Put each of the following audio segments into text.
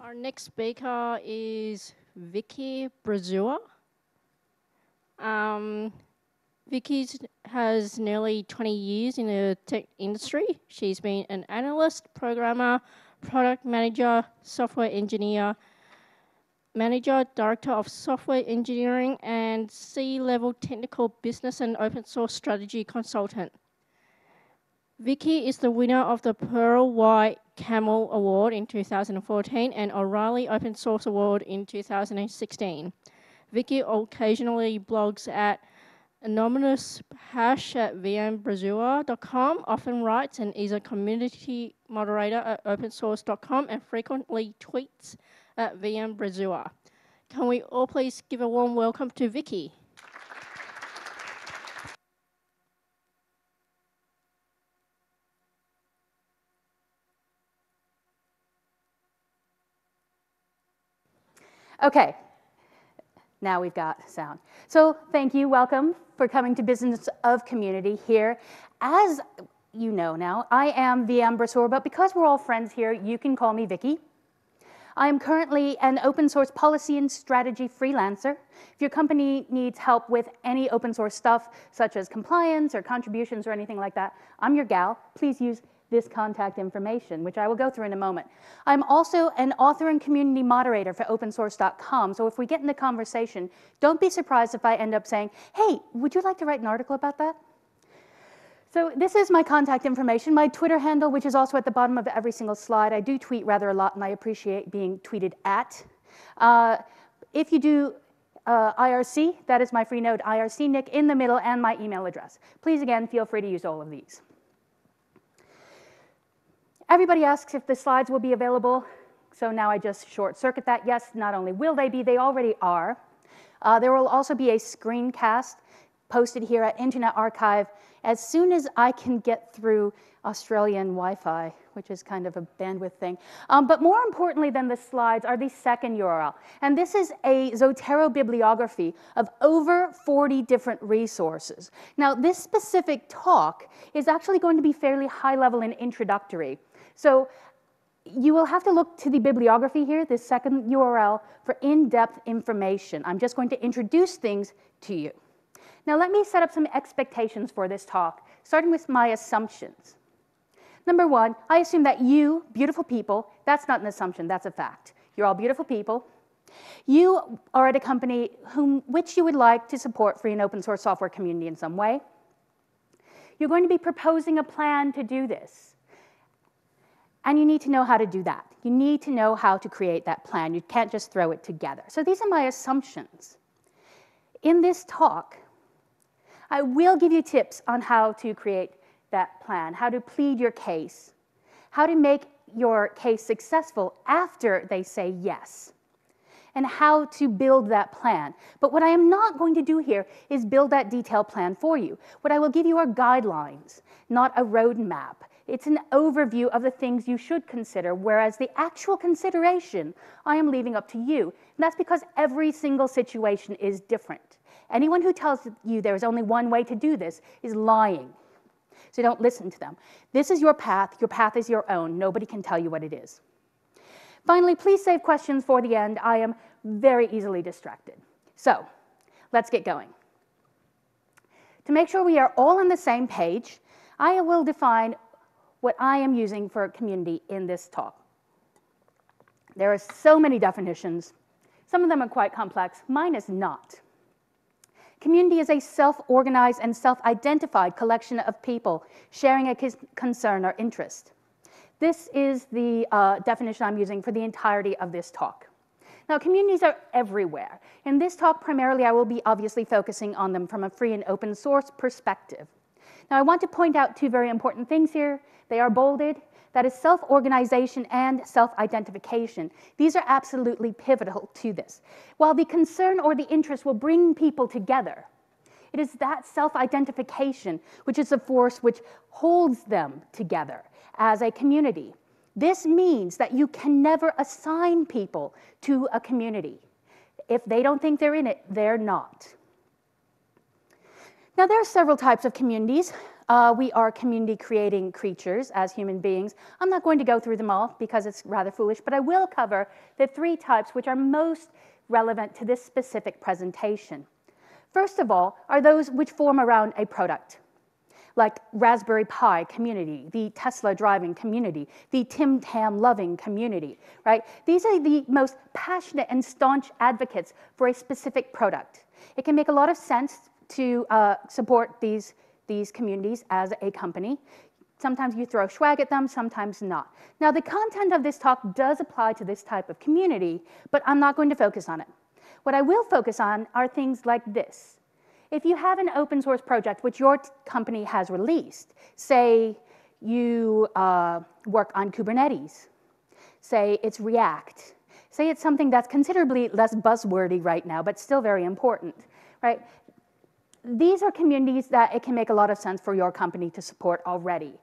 Our next speaker is Vicky Brasseur. Vicky has nearly 20 years in the tech industry. She's been an analyst, programmer, product manager, software engineer, manager, director of software engineering, and C-level technical business and open source strategy consultant. Vicky is the winner of the Pearl White Camel Award in 2014 and O'Reilly Open Source Award in 2016. Vicky occasionally blogs at anonymous hash at vmbrasseur.com, often writes and is a community moderator at opensource.com and frequently tweets at vmbrasseur. Can we all please give a warm welcome to Vicky? Okay, now we've got sound. So thank you, welcome for coming to Business of Community here. As you know now, I am VM Brasseur, but because we're all friends here, you can call me Vicky. I am currently an open source policy and strategy freelancer. If your company needs help with any open source stuff, such as compliance or contributions or anything like that, I'm your gal. Please use this contact information, which I will go through in a moment. I'm also an author and community moderator for opensource.com, so if we get in the conversation, don't be surprised if I end up saying, hey, would you like to write an article about that? So this is my contact information, my Twitter handle, which is also at the bottom of every single slide. I do tweet rather a lot, and I appreciate being tweeted at. If you do IRC, that is my free node IRC nick in the middle and my email address. Please, again, feel free to use all of these. Everybody asks if the slides will be available, so now I just short circuit that. Yes, not only will they be, they already are. There will also be a screencast posted here at Internet Archive as soon as I can get through Australian Wi-Fi, which is kind of a bandwidth thing. But more importantly than the slides are the second URL. And this is a Zotero bibliography of over 40 different resources. Now, this specific talk is actually going to be fairly high level and introductory. So you will have to look to the bibliography here, this second URL, for in-depth information. I'm just going to introduce things to you. Now let me set up some expectations for this talk, starting with my assumptions. Number one, I assume that you, beautiful people, that's not an assumption, that's a fact. You're all beautiful people. You are at a company which you would like to support free and open source software community in some way. You're going to be proposing a plan to do this. And you need to know how to do that. You need to know how to create that plan. You can't just throw it together. So these are my assumptions. In this talk, I will give you tips on how to create that plan, how to plead your case, how to make your case successful after they say yes, and how to build that plan. But what I am not going to do here is build that detailed plan for you. What I will give you are guidelines, not a roadmap. It's an overview of the things you should consider, whereas the actual consideration I am leaving up to you. And that's because every single situation is different. Anyone who tells you there is only one way to do this is lying. So don't listen to them. This is your path is your own. Nobody can tell you what it is. Finally, please save questions for the end. I am very easily distracted. So let's get going. To make sure we are all on the same page, I will define what I am using for community in this talk. There are so many definitions. Some of them are quite complex. Mine is not. Community is a self-organized and self-identified collection of people sharing a concern or interest. This is the definition I'm using for the entirety of this talk. Now, communities are everywhere. In this talk, primarily, I will be obviously focusing on them from a free and open source perspective. Now, I want to point out two very important things here. They are bolded. That is self-organization and self-identification. These are absolutely pivotal to this. While the concern or the interest will bring people together, it is that self-identification which is the force which holds them together as a community. This means that you can never assign people to a community. If they don't think they're in it, they're not. Now, there are several types of communities. we are community creating creatures as human beings. I'm not going to go through them all because it's rather foolish, but I will cover the 3 types which are most relevant to this specific presentation. First of all are those which form around a product, like Raspberry Pi community, the Tesla driving community, the Tim Tam loving community, right? These are the most passionate and staunch advocates for a specific product. It can make a lot of sense to support these communities as a company. Sometimes you throw swag at them, sometimes not. Now, the content of this talk does apply to this type of community, but I'm not going to focus on it. What I will focus on are things like this. If you have an open source project which your company has released, say you work on Kubernetes, say it's React, say it's something that's considerably less buzzwordy right now, but still very important, right? These are communities that it can make a lot of sense for your company to support already.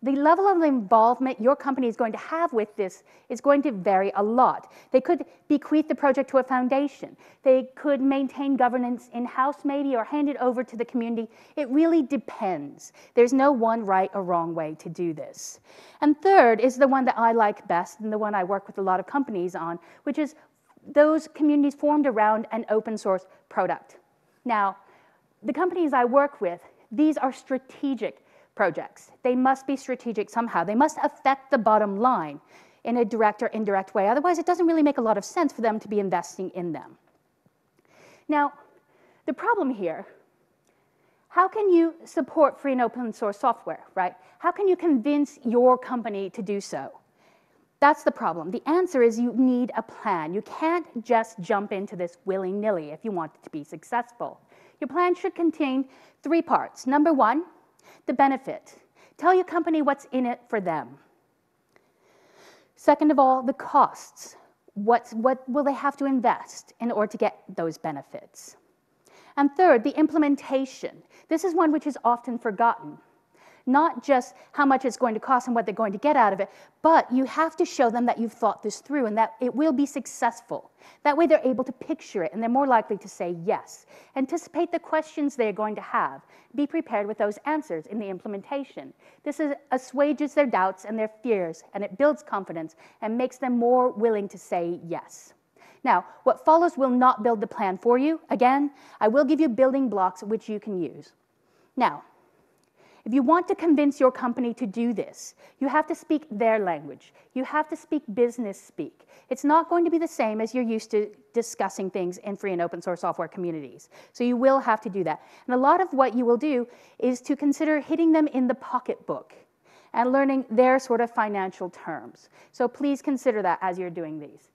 The level of involvement your company is going to have with this is going to vary a lot. They could bequeath the project to a foundation. They could maintain governance in-house maybe, or hand it over to the community. It really depends. There's no one right or wrong way to do this. And third is the one that I like best and the one I work with a lot of companies on, which is those communities formed around an open source product. Now, the companies I work with, these are strategic projects. They must be strategic somehow. They must affect the bottom line in a direct or indirect way. Otherwise, it doesn't really make a lot of sense for them to be investing in them. Now, the problem here, how can you support free and open source software, right? How can you convince your company to do so? That's the problem. The answer is you need a plan. You can't just jump into this willy-nilly if you want it to be successful. Your plan should contain 3 parts. Number 1, the benefit. Tell your company what's in it for them. Second of all, the costs. What will they have to invest in order to get those benefits? And third, the implementation. This is one which is often forgotten. Not just how much it's going to cost and what they're going to get out of it, but you have to show them that you've thought this through and that it will be successful. That way they're able to picture it and they're more likely to say yes. Anticipate the questions they're going to have. Be prepared with those answers in the implementation. This assuages their doubts and their fears, and it builds confidence and makes them more willing to say yes. Now, what follows will not build the plan for you. Again, I will give you building blocks which you can use. Now, if you want to convince your company to do this, you have to speak their language. You have to speak business speak. It's not going to be the same as you're used to discussing things in free and open source software communities. So you will have to do that. And a lot of what you will do is to consider hitting them in the pocketbook and learning their sort of financial terms. So please consider that as you're doing these.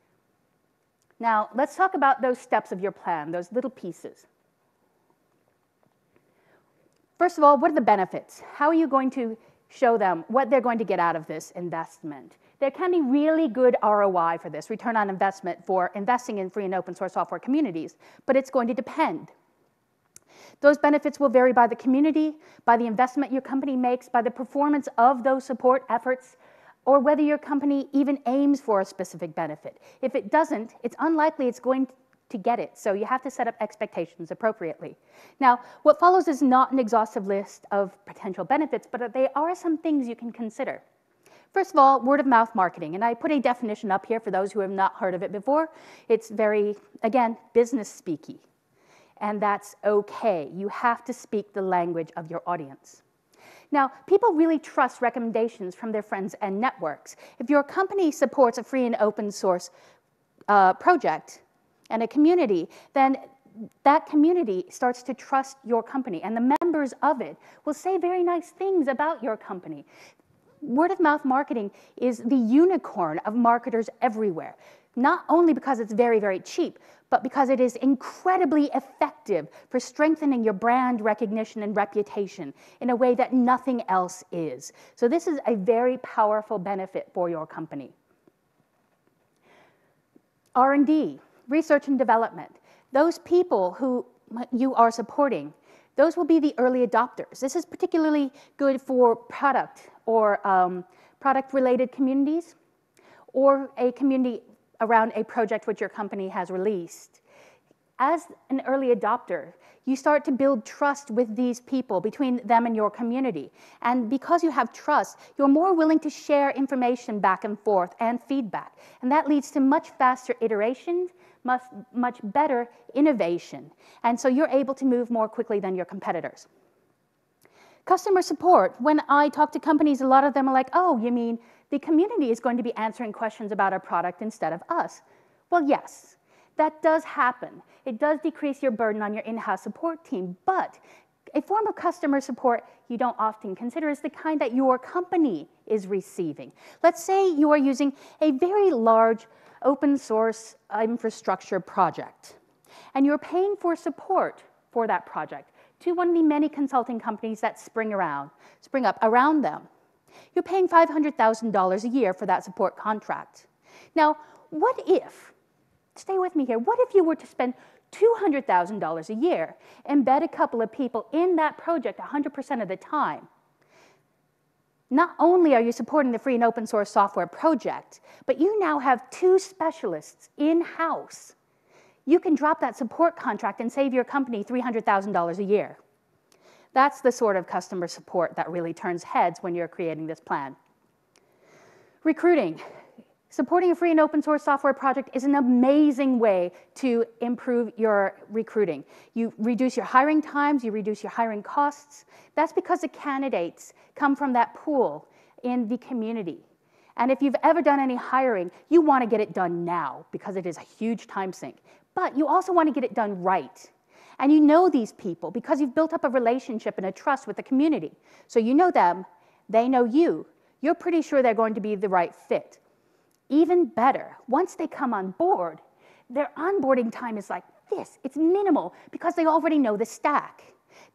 Now, let's talk about those steps of your plan, those little pieces. First of all, what are the benefits? How are you going to show them what they're going to get out of this investment? There can be really good ROI for this, return on investment, for investing in free and open source software communities, but it's going to depend. Those benefits will vary by the community, by the investment your company makes, by the performance of those support efforts, or whether your company even aims for a specific benefit. If it doesn't, it's unlikely it's going to get it, so you have to set up expectations appropriately. Now, what follows is not an exhaustive list of potential benefits, but they are some things you can consider. First of all, word-of-mouth marketing, and I put a definition up here for those who have not heard of it before. It's very, again, business speaky, and that's okay. You have to speak the language of your audience. Now, people really trust recommendations from their friends and networks. If your company supports a free and open source project and a community, then that community starts to trust your company, and the members of it will say very nice things about your company. Word-of-mouth marketing is the unicorn of marketers everywhere, not only because it's very, very cheap, but because it is incredibly effective for strengthening your brand recognition and reputation in a way that nothing else is. So this is a very powerful benefit for your company. R&D, research and development. Those people who you are supporting, those will be the early adopters. This is particularly good for product or product-related communities, or a community around a project which your company has released. as an early adopter, you start to build trust with these people, between them and your community. And because you have trust, you're more willing to share information back and forth and feedback. And that leads to much faster iteration, much better innovation. And so you're able to move more quickly than your competitors. Customer support. When I talk to companies, a lot of them are like, oh, you mean the community is going to be answering questions about our product instead of us? Well, yes, that does happen. It does decrease your burden on your in-house support team, but a form of customer support you don't often consider is the kind that your company is receiving. Let's say you are using a very large open source infrastructure project, and you're paying for support for that project to one of the many consulting companies that spring up around them. You're paying $500,000 a year for that support contract. Now, what if, stay with me here, what if you were to spend $200,000 a year, embed a couple of people in that project 100% of the time? Not only are you supporting the free and open source software project, but you now have 2 specialists in-house. You can drop that support contract and save your company $300,000 a year. That's the sort of customer support that really turns heads when you're creating this plan. Recruiting. Supporting a free and open source software project is an amazing way to improve your recruiting. You reduce your hiring times, you reduce your hiring costs. That's because the candidates come from that pool in the community. And if you've ever done any hiring, you want to get it done now because it is a huge time sink. But you also want to get it done right. And you know these people because you've built up a relationship and a trust with the community. So you know them, they know you. You're pretty sure they're going to be the right fit. Even better, once they come on board, their onboarding time is like this. It's minimal because they already know the stack.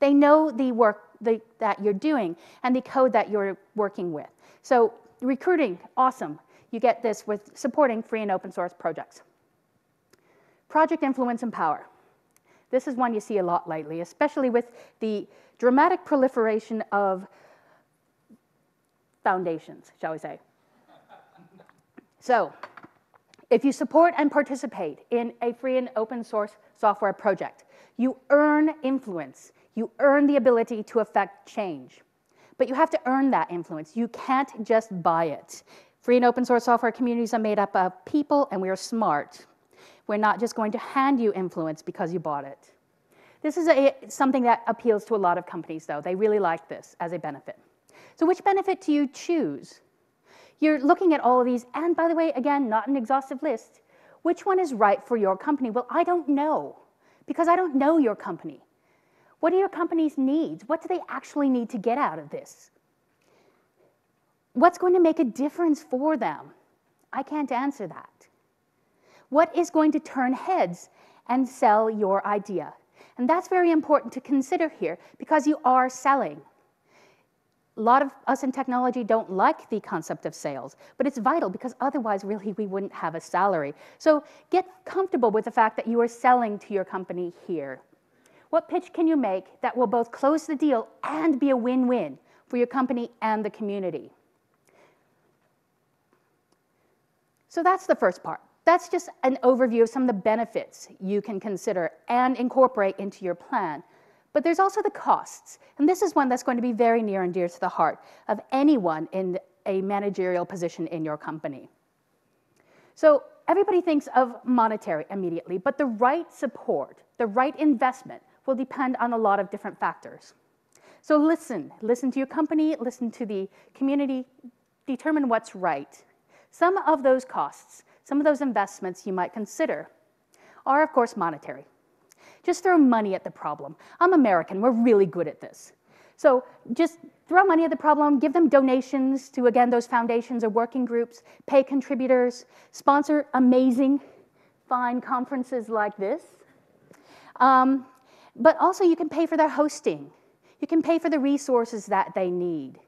They know the work that you're doing and the code that you're working with. So recruiting, awesome. You get this with supporting free and open source projects. Project influence and power. This is one you see a lot lately, especially with the dramatic proliferation of foundations, shall we say. So, if you support and participate in a free and open source software project, you earn influence. You earn the ability to affect change. But you have to earn that influence. You can't just buy it. Free and open source software communities are made up of people, and we are smart. We're not just going to hand you influence because you bought it. This is something that appeals to a lot of companies, though. They really like this as a benefit. So which benefit do you choose? You're looking at all of these, and by the way, again, not an exhaustive list. Which one is right for your company? Well, I don't know, because I don't know your company. What are your company's needs? What do they actually need to get out of this? What's going to make a difference for them? I can't answer that. What is going to turn heads and sell your idea? And that's very important to consider here, because you are selling. A lot of us in technology don't like the concept of sales, but it's vital because otherwise, really, we wouldn't have a salary. So get comfortable with the fact that you are selling to your company here. What pitch can you make that will both close the deal and be a win-win for your company and the community? So that's the first part. That's just an overview of some of the benefits you can consider and incorporate into your plan. But there's also the costs, and this is one that's going to be very near and dear to the heart of anyone in a managerial position in your company. So everybody thinks of monetary immediately, but the right support, the right investment will depend on a lot of different factors. So listen to your company, listen to the community, determine what's right. Some of those costs, some of those investments you might consider are, of course, monetary. Just throw money at the problem. I'm American, we're really good at this. So just throw money at the problem, give them donations to, again, those foundations or working groups, pay contributors, sponsor amazing, fine conferences like this. But also you can pay for their hosting. You can pay for the resources that they need.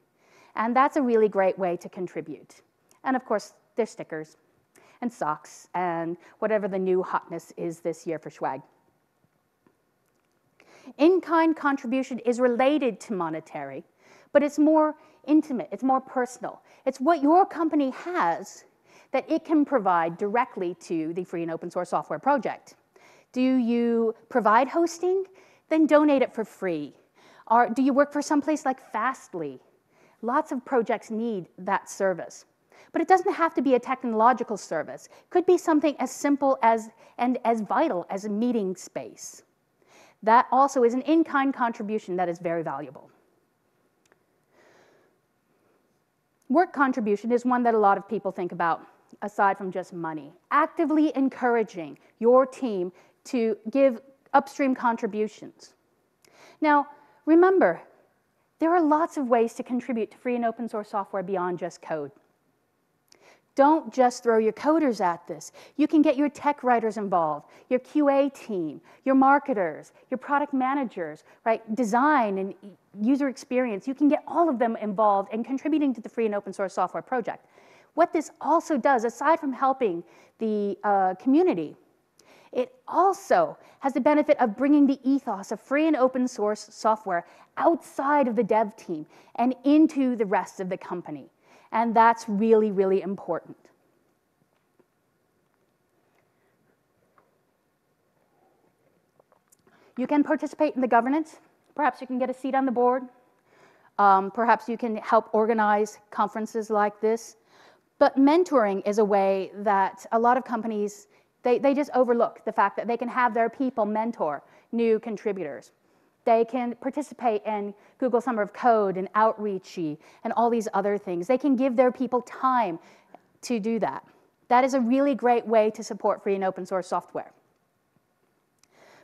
And that's a really great way to contribute. And of course, there's stickers and socks and whatever the new hotness is this year for swag. In-kind contribution is related to monetary, but it's more intimate, it's more personal. It's what your company has that it can provide directly to the free and open source software project. Do you provide hosting? Then donate it for free. Or do you work for someplace like Fastly? Lots of projects need that service. But it doesn't have to be a technological service. It could be something as simple as and as vital as a meeting space. That also is an in-kind contribution that is very valuable. Work contribution is one that a lot of people think about, aside from just money. Actively encouraging your team to give upstream contributions. Now, remember, there are lots of ways to contribute to free and open source software beyond just code. Don't just throw your coders at this. You can get your tech writers involved, your QA team, your marketers, your product managers, right? Design and user experience. You can get all of them involved in contributing to the free and open source software project. What this also does, aside from helping the community, it also has the benefit of bringing the ethos of free and open source software outside of the dev team and into the rest of the company. And that's really, really important. You can participate in the governance. Perhaps you can get a seat on the board. Perhaps you can help organize conferences like this. But mentoring is a way that a lot of companies, they just overlook the fact that they can have their people mentor new contributors. They can participate in Google Summer of Code and Outreachy and all these other things. They can give their people time to do that. That is a really great way to support free and open source software.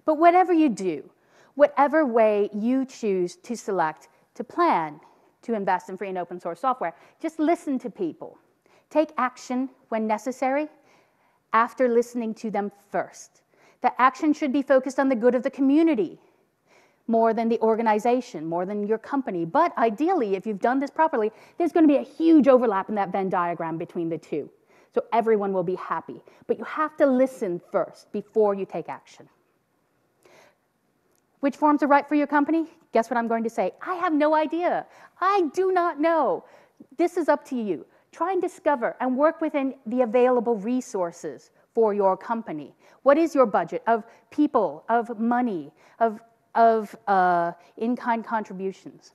But whatever you do, whatever way you choose to select to plan to invest in free and open source software, just listen to people. Take action when necessary after listening to them first. That action should be focused on the good of the community, more than the organization, more than your company. But ideally, if you've done this properly, there's going to be a huge overlap in that Venn diagram between the two. So everyone will be happy. But you have to listen first before you take action. Which forms are right for your company? Guess what I'm going to say? I have no idea. I do not know. This is up to you. Try and discover and work within the available resources for your company. What is your budget of people, of money, of in-kind contributions?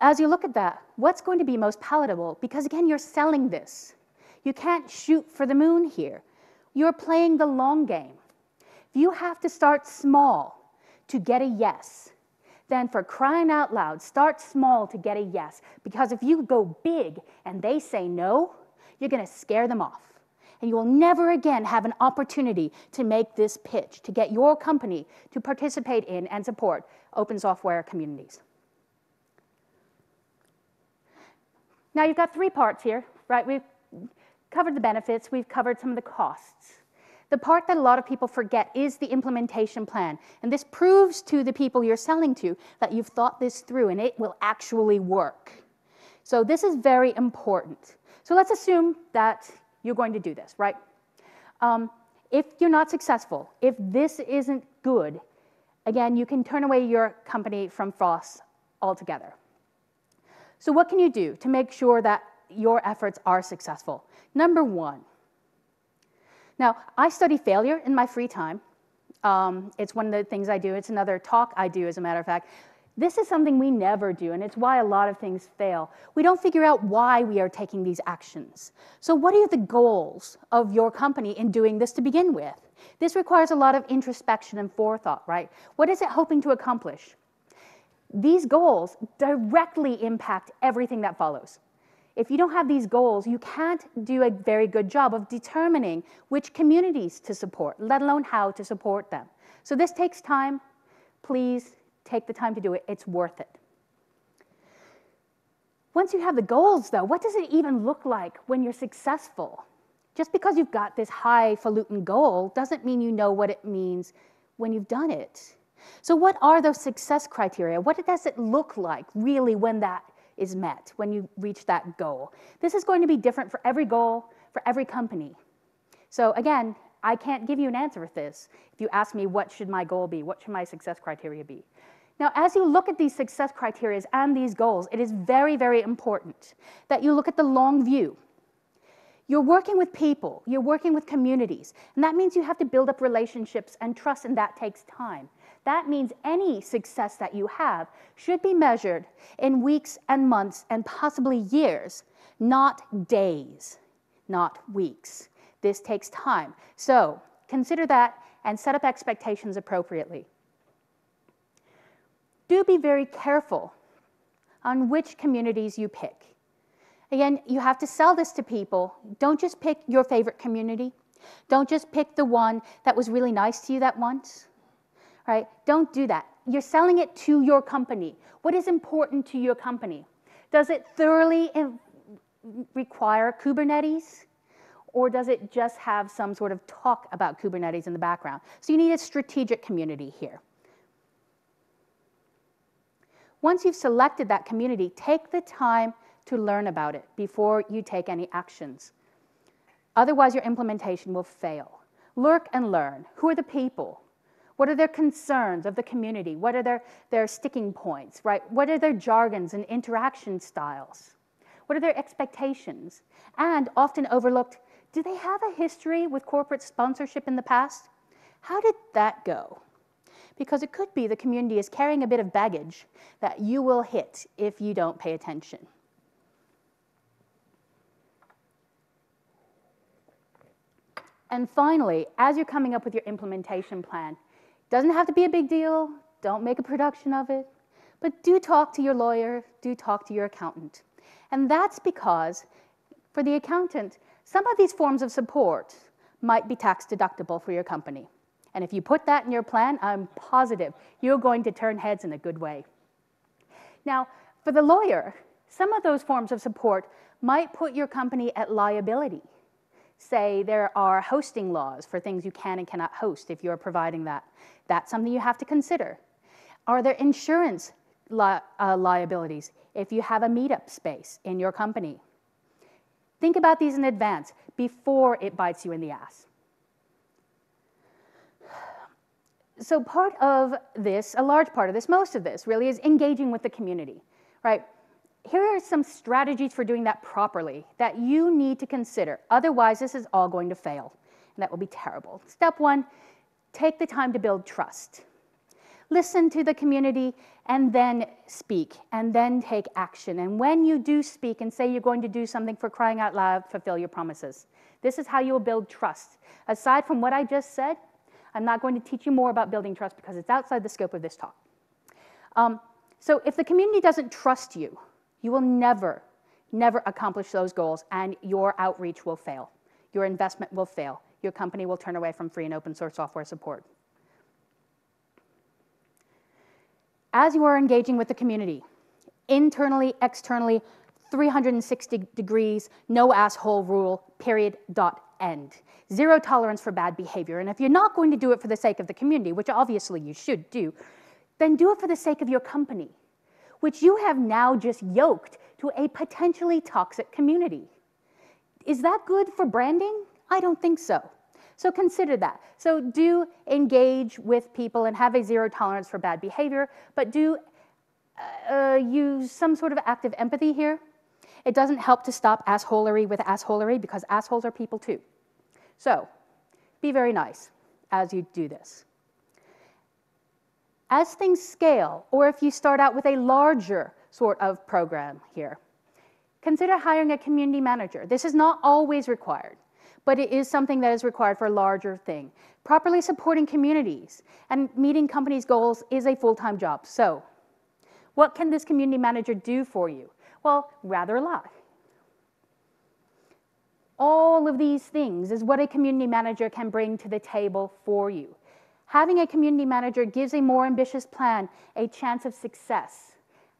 As you look at that, what's going to be most palatable? Because again, you're selling this. You can't shoot for the moon here. You're playing the long game. If you have to start small to get a yes, then for crying out loud, start small to get a yes. Because if you go big and they say no, you're going to scare them off. And you will never again have an opportunity to make this pitch, to get your company to participate in and support open software communities. Now you've got 3 parts here, right? We've covered the benefits, we've covered some of the costs. The part that a lot of people forget is the implementation plan. And this proves to the people you're selling to that you've thought this through and it will actually work. So this is very important. So let's assume that you're going to do this, right? If you're not successful, if this isn't good, again, you can turn away your company from FOSS altogether. So what can you do to make sure that your efforts are successful? Number 1. Now, I study failure in my free time. It's one of the things I do. It's another talk I do, as a matter of fact. This is something we never do, and it's why a lot of things fail. We don't figure out why we are taking these actions. So what are the goals of your company in doing this to begin with? This requires a lot of introspection and forethought, right? What is it hoping to accomplish? These goals directly impact everything that follows. If you don't have these goals, you can't do a very good job of determining which communities to support, let alone how to support them. So this takes time. Please take the time to do it. It's worth it. Once you have the goals, though, what does it even look like when you're successful? Just because you've got this highfalutin goal doesn't mean you know what it means when you've done it. So what are those success criteria? What does it look like really when that is met, when you reach that goal? This is going to be different for every goal, for every company. So again, I can't give you an answer with this. If you ask me, what should my goal be? What should my success criteria be? Now, as you look at these success criteria and these goals, it is very, very important that you look at the long view. You're working with people, you're working with communities, and that means you have to build up relationships and trust, and that takes time. That means any success that you have should be measured in weeks and months and possibly years, not days, not weeks. This takes time. So consider that and set up expectations appropriately. Do be very careful on which communities you pick. Again, you have to sell this to people. Don't just pick your favorite community. Don't just pick the one that was really nice to you that once, right? Don't do that. You're selling it to your company. What is important to your company? Does it thoroughly require Kubernetes? Or does it just have some sort of talk about Kubernetes in the background? So you need a strategic community here. Once you've selected that community, take the time to learn about it before you take any actions. Otherwise, your implementation will fail. Lurk and learn. Who are the people? What are their concerns of the community? What are their sticking points, right? What are their jargons and interaction styles? What are their expectations? And often overlooked, do they have a history with corporate sponsorship in the past? How did that go? Because it could be the community is carrying a bit of baggage that you will hit if you don't pay attention. And finally, as you're coming up with your implementation plan, doesn't have to be a big deal, don't make a production of it, but do talk to your lawyer, do talk to your accountant. And that's because, for the accountant, some of these forms of support might be tax deductible for your company. And if you put that in your plan, I'm positive you're going to turn heads in a good way. Now, for the lawyer, some of those forms of support might put your company at liability. Say there are hosting laws for things you can and cannot host if you're providing that. That's something you have to consider. Are there insurance liabilities if you have a meetup space in your company? Think about these in advance before it bites you in the ass. So part of this, a large part of this, most of this really is engaging with the community, right? Here are some strategies for doing that properly that you need to consider. Otherwise, this is all going to fail, and that will be terrible. Step one, take the time to build trust. Listen to the community and then speak and then take action. And when you do speak and say you're going to do something, for crying out loud, fulfill your promises. This is how you will build trust. Aside from what I just said, I'm not going to teach you more about building trust because it's outside the scope of this talk. So if the community doesn't trust you, you will never, never accomplish those goals, and your outreach will fail. Your investment will fail. Your company will turn away from free and open source software support. As you are engaging with the community, internally, externally, 360 degrees, no asshole rule, period, dot, end. Zero tolerance for bad behavior. And if you're not going to do it for the sake of the community, which obviously you should do, then do it for the sake of your company, which you have now just yoked to a potentially toxic community. Is that good for branding? I don't think so. So consider that. So do engage with people and have a zero tolerance for bad behavior, but do use some sort of active empathy here. It doesn't help to stop assholery with assholery because assholes are people too. So be very nice as you do this. As things scale, or if you start out with a larger sort of program here, consider hiring a community manager. This is not always required, but it is something that is required for a larger thing. Properly supporting communities and meeting companies' goals is a full-time job. So what can this community manager do for you? Well, rather a lot. All of these things is what a community manager can bring to the table for you. Having a community manager gives a more ambitious plan a chance of success.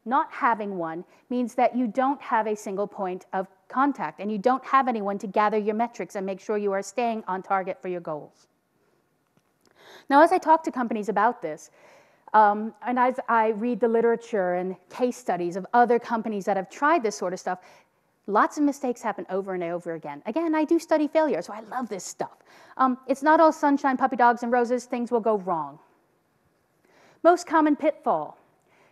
Not having one means that you don't have a single point of contact and you don't have anyone to gather your metrics and make sure you are staying on target for your goals. Now, as I talk to companies about this, and as I read the literature and case studies of other companies that have tried this sort of stuff, lots of mistakes happen over and over again. Again, I do study failure, so I love this stuff. It's not all sunshine, puppy dogs, and roses. Things will go wrong. Most common pitfall.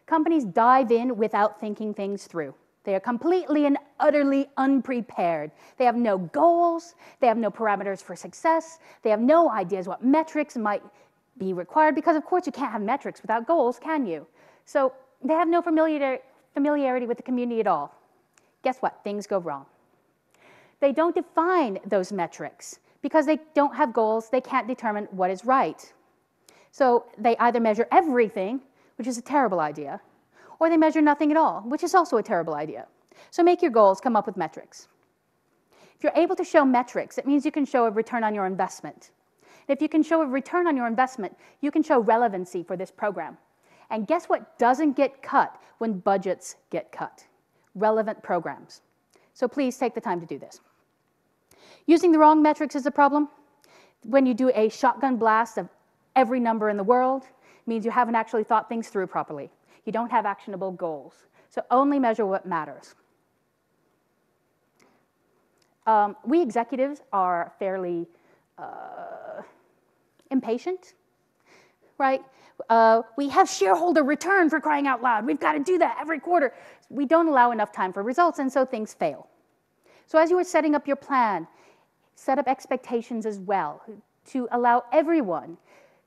Companies dive in without thinking things through. They are completely and utterly unprepared. They have no goals. They have no parameters for success. They have no ideas what metrics might be required, because of course you can't have metrics without goals, can you? So they have no familiarity with the community at all. Guess what? Things go wrong. They don't define those metrics. Because they don't have goals, they can't determine what is right. So they either measure everything, which is a terrible idea, or they measure nothing at all, which is also a terrible idea. So make your goals, come up with metrics. If you're able to show metrics, it means you can show a return on your investment. And if you can show a return on your investment, you can show relevancy for this program. And guess what doesn't get cut when budgets get cut? Relevant programs. So please take the time to do this. Using the wrong metrics is a problem. When you do a shotgun blast of every number in the world, it means you haven't actually thought things through properly. You don't have actionable goals. So only measure what matters. We executives are fairly impatient, right? We have shareholder return, for crying out loud. We've got to do that every quarter. We don't allow enough time for results, and so things fail. So as you are setting up your plan, set up expectations as well to allow everyone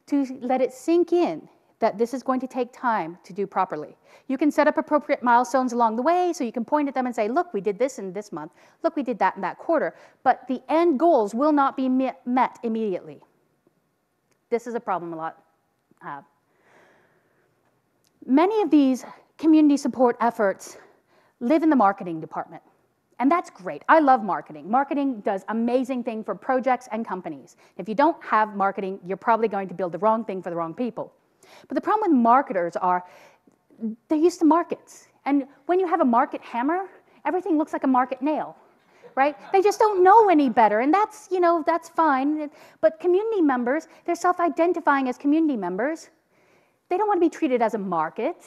to let it sink in that this is going to take time to do properly. You can set up appropriate milestones along the way, so you can point at them and say, look, we did this in this month. Look, we did that in that quarter. But the end goals will not be met immediately. This is a problem a lot have. Many of these community support efforts live in the marketing department. And that's great. I love marketing. Marketing does amazing things for projects and companies. If you don't have marketing, you're probably going to build the wrong thing for the wrong people. But the problem with marketers are they're used to markets. And when you have a market hammer, everything looks like a market nail, right? They just don't know any better, and that's, you know, that's fine. But community members, they're self-identifying as community members. They don't want to be treated as a market.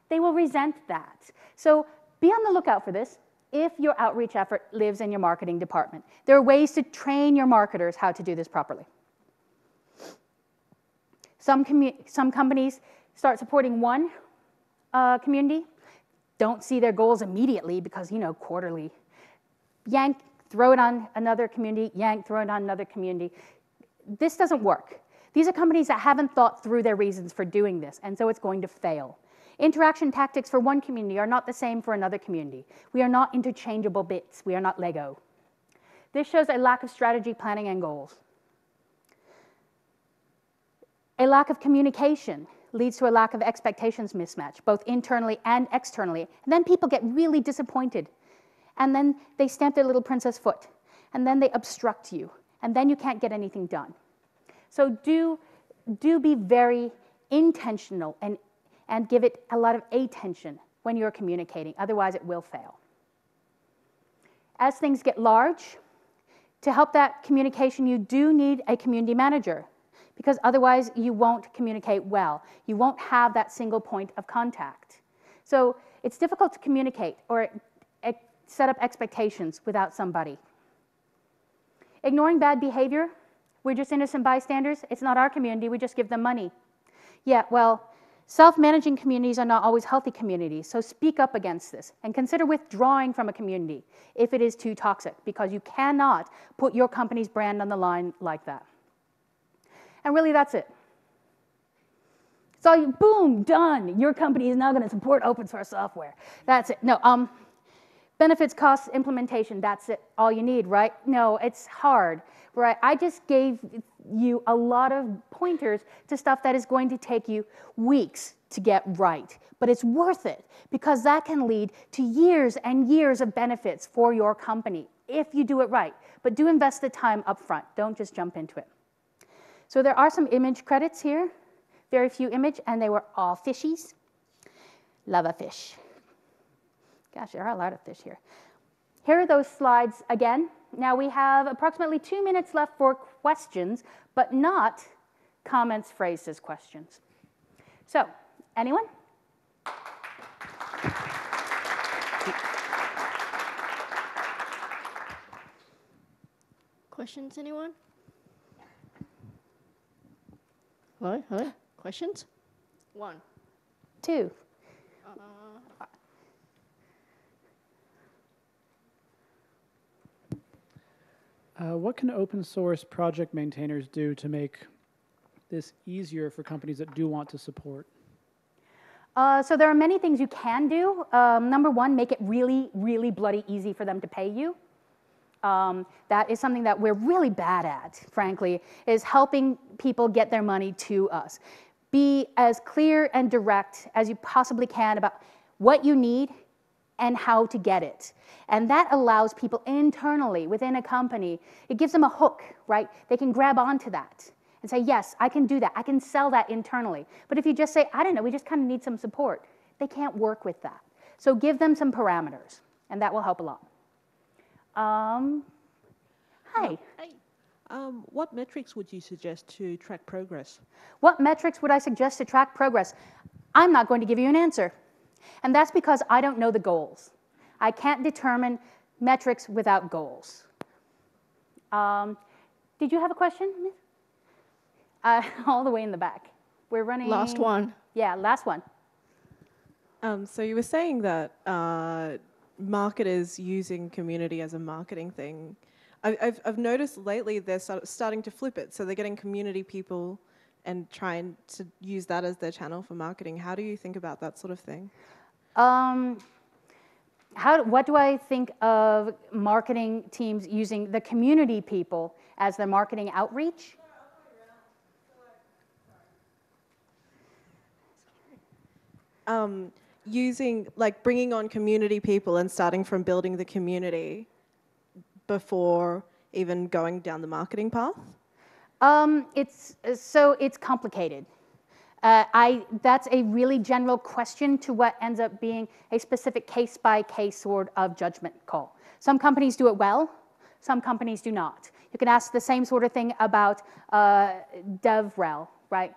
They will resent that. So be on the lookout for this. If your outreach effort lives in your marketing department, there are ways to train your marketers how to do this properly. Some companies start supporting one community, don't see their goals immediately because, you know, quarterly. Yank, throw it on another community, yank, throw it on another community. This doesn't work. These are companies that haven't thought through their reasons for doing this, and so it's going to fail. Interaction tactics for one community are not the same for another community. We are not interchangeable bits. We are not Lego. This shows a lack of strategy, planning, and goals. A lack of communication leads to a lack of expectations mismatch, both internally and externally. And then people get really disappointed. And then they stamp their little princess foot. And then they obstruct you. And then you can't get anything done. So do be very intentional and give it a lot of attention when you're communicating. Otherwise, it will fail. As things get large, to help that communication, you do need a community manager, because otherwise you won't communicate well. You won't have that single point of contact. So it's difficult to communicate or set up expectations without somebody. Ignoring bad behavior, we're just innocent bystanders. It's not our community, we just give them money. Yeah, well, self-managing communities are not always healthy communities, so speak up against this and consider withdrawing from a community if it is too toxic, because you cannot put your company's brand on the line like that. And really, that's it. So, boom, done. Your company is now going to support open source software. That's it. No, benefits, costs, implementation, that's it. All you need, right? No, it's hard, right? I just gave you a lot of pointers to stuff that is going to take you weeks to get right. But it's worth it, because that can lead to years and years of benefits for your company if you do it right. But do invest the time up front. Don't just jump into it. So there are some image credits here. Very few image, and they were all fishies. Love a fish. Gosh, there are a lot of fish here. Here are those slides again. Now we have approximately 2 minutes left for questions, but not comments phrased as questions. So, anyone? Questions, anyone? Hello, hello? Questions? 1. 2. What can open source project maintainers do to make this easier for companies that do want to support? So there are many things you can do. Number one, make it really, really bloody easy for them to pay you. That is something that we're really bad at, frankly, is helping people get their money to us. Be as clear and direct as you possibly can about what you need and how to get it. And that allows people internally within a company, it gives them a hook, right? They can grab onto that and say, yes, I can do that. I can sell that internally. But if you just say, I don't know, we just kind of need some support, they can't work with that. So give them some parameters, and that will help a lot. Hi. Hey. What metrics would you suggest to track progress? What metrics would I suggest to track progress? I'm not going to give you an answer. And that's because I don't know the goals. I can't determine metrics without goals. Did you have a question, Miss? All the way in the back. We're running... Last one. Yeah, last one. So you were saying that marketers using community as a marketing thing. I've noticed lately they're starting to flip it. So they're getting community people and trying to use that as their channel for marketing. How do you think about that sort of thing? What do I think of marketing teams using the community people as their marketing outreach? Bringing on community people and starting from building the community before even going down the marketing path? It's complicated. That's a really general question to what ends up being a specific case-by-case sort of judgment call. Some companies do it well, some companies do not. You can ask the same sort of thing about DevRel, right?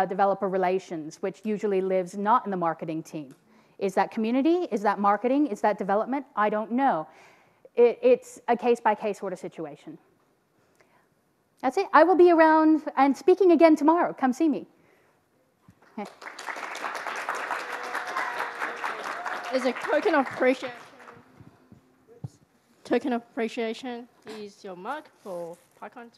Developer relations, which usually lives not in the marketing team. Is that community? Is that marketing? Is that development? I don't know. It's a case-by-case sort of situation. That's it. I will be around and speaking again tomorrow. Come see me. As a token of appreciation, is your mug for PyCon.